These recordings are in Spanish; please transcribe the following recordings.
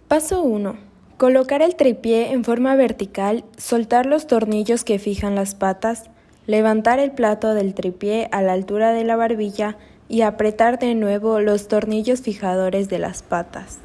Paso 1. Colocar el trípode en forma vertical, soltar los tornillos que fijan las patas, levantar el plato del trípode a la altura de la barbilla y apretar de nuevo los tornillos fijadores de las patas.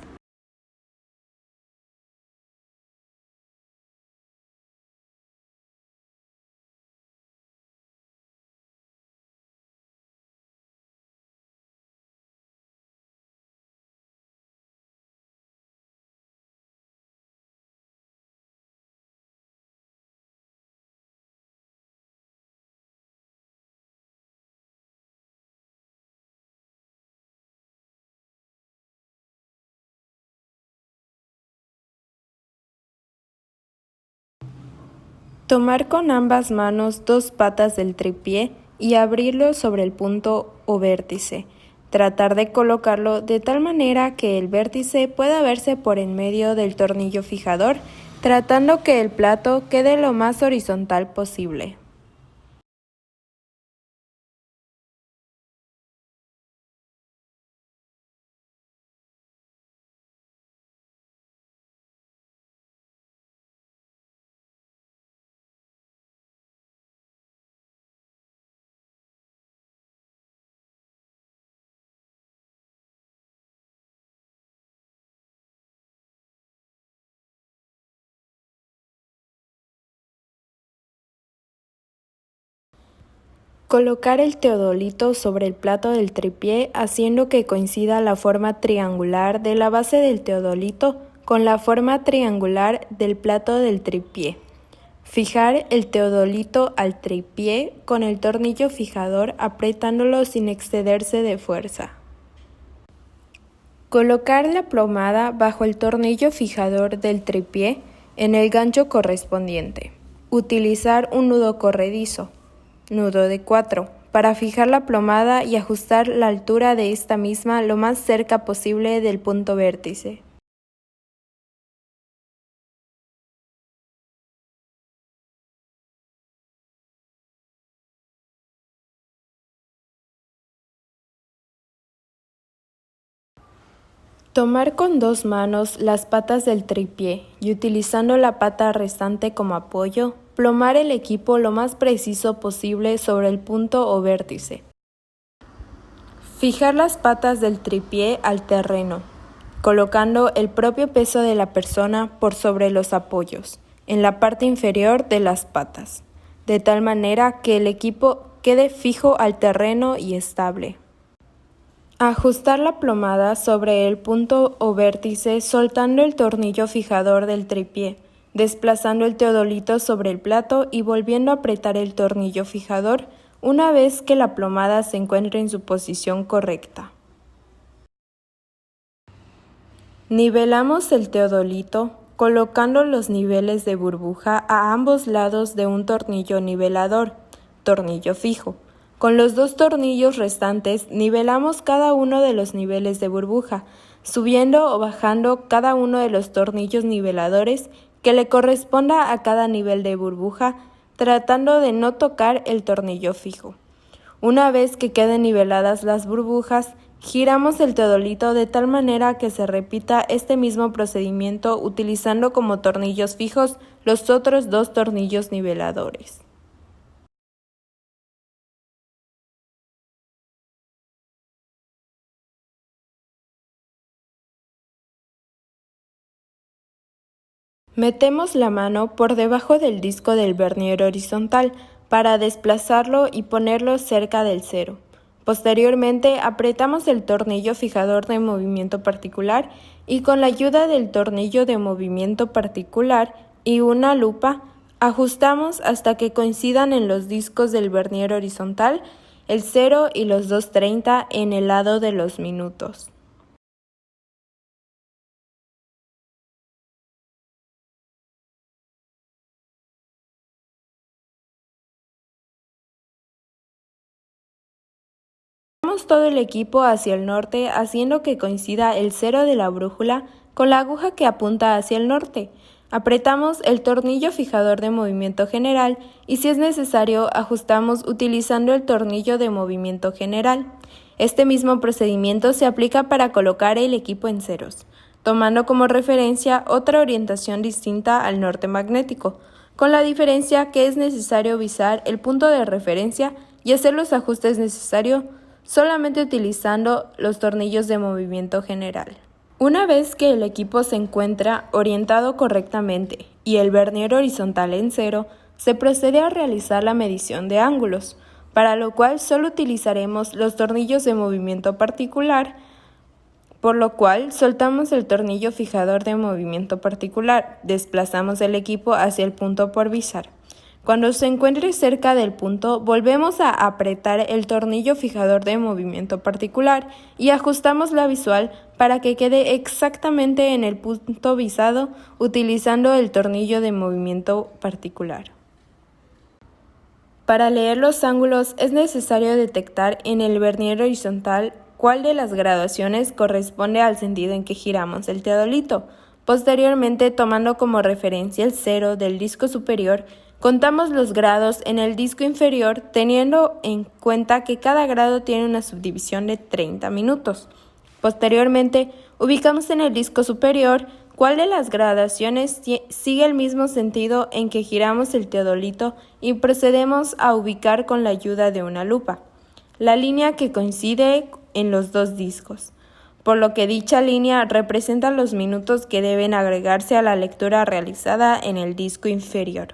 Tomar con ambas manos dos patas del trípode y abrirlo sobre el punto o vértice. Tratar de colocarlo de tal manera que el vértice pueda verse por en medio del tornillo fijador, tratando que el plato quede lo más horizontal posible. Colocar el teodolito sobre el plato del trípode haciendo que coincida la forma triangular de la base del teodolito con la forma triangular del plato del trípode. Fijar el teodolito al trípode con el tornillo fijador apretándolo sin excederse de fuerza. Colocar la plomada bajo el tornillo fijador del trípode en el gancho correspondiente. Utilizar un nudo corredizo, nudo de 4, para fijar la plomada y ajustar la altura de esta misma lo más cerca posible del punto vértice. Tomar con dos manos las patas del trípode y utilizando la pata restante como apoyo, plomar el equipo lo más preciso posible sobre el punto o vértice. Fijar las patas del trípode al terreno, colocando el propio peso de la persona por sobre los apoyos, en la parte inferior de las patas, de tal manera que el equipo quede fijo al terreno y estable. Ajustar la plomada sobre el punto o vértice soltando el tornillo fijador del trípode, desplazando el teodolito sobre el plato y volviendo a apretar el tornillo fijador una vez que la plomada se encuentre en su posición correcta. Nivelamos el teodolito colocando los niveles de burbuja a ambos lados de un tornillo nivelador, tornillo fijo. Con los dos tornillos restantes nivelamos cada uno de los niveles de burbuja, subiendo o bajando cada uno de los tornillos niveladores que le corresponda a cada nivel de burbuja, tratando de no tocar el tornillo fijo. Una vez que queden niveladas las burbujas, giramos el teodolito de tal manera que se repita este mismo procedimiento utilizando como tornillos fijos los otros dos tornillos niveladores. Metemos la mano por debajo del disco del vernier horizontal para desplazarlo y ponerlo cerca del cero. Posteriormente apretamos el tornillo fijador de movimiento particular y con la ayuda del tornillo de movimiento particular y una lupa ajustamos hasta que coincidan en los discos del vernier horizontal el 0 y los 230 en el lado de los minutos. Giramos todo el equipo hacia el norte haciendo que coincida el 0 de la brújula con la aguja que apunta hacia el norte. Apretamos el tornillo fijador de movimiento general y si es necesario ajustamos utilizando el tornillo de movimiento general. Este mismo procedimiento se aplica para colocar el equipo en ceros. tomando como referencia otra orientación distinta al norte magnético, con la diferencia que es necesario visar el punto de referencia y hacer los ajustes necesarios solamente utilizando los tornillos de movimiento general. Una vez que el equipo se encuentra orientado correctamente y el vernier horizontal en 0, se procede a realizar la medición de ángulos, para lo cual solo utilizaremos los tornillos de movimiento particular, por lo cual soltamos el tornillo fijador de movimiento particular, desplazamos el equipo hacia el punto por visar. Cuando se encuentre cerca del punto, volvemos a apretar el tornillo fijador de movimiento particular y ajustamos la visual para que quede exactamente en el punto visado utilizando el tornillo de movimiento particular. Para leer los ángulos es necesario detectar en el vernier horizontal cuál de las graduaciones corresponde al sentido en que giramos el teodolito. Posteriormente, tomando como referencia el 0 del disco superior, contamos los grados en el disco inferior teniendo en cuenta que cada grado tiene una subdivisión de 30 minutos. Posteriormente, ubicamos en el disco superior cuál de las graduaciones sigue el mismo sentido en que giramos el teodolito y procedemos a ubicar con la ayuda de una lupa la línea que coincide en los dos discos, por lo que dicha línea representa los minutos que deben agregarse a la lectura realizada en el disco inferior.